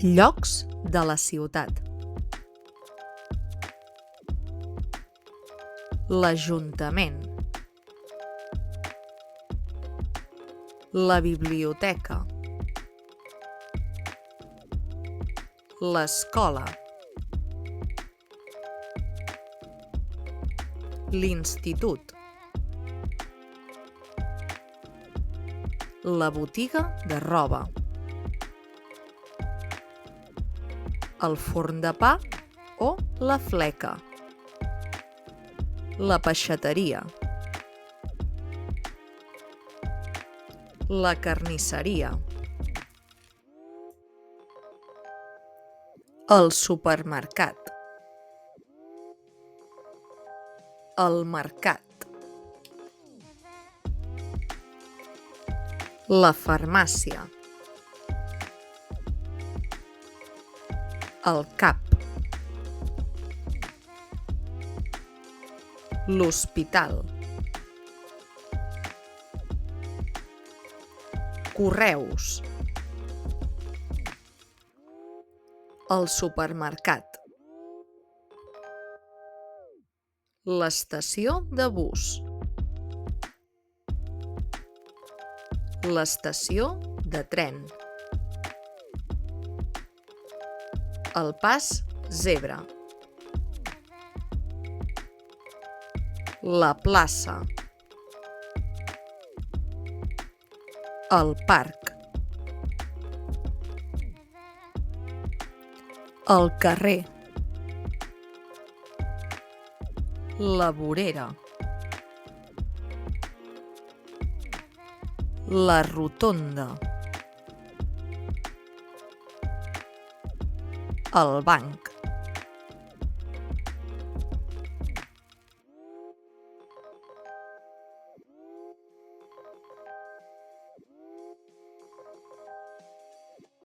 Llocs de la ciutat. L'Ajuntament. La biblioteca. L'escola. L'institut. La botiga de roba. El forn de pa o la fleca. La peixateria. La carnisseria. El supermercat. El mercat. La farmàcia. El CAP. L'hospital. Correus. El supermercat. L'estació de bus. L'estació de tren. El pas zebra. La plaça. El parc. El carrer. La vorera. La rotonda. El banc.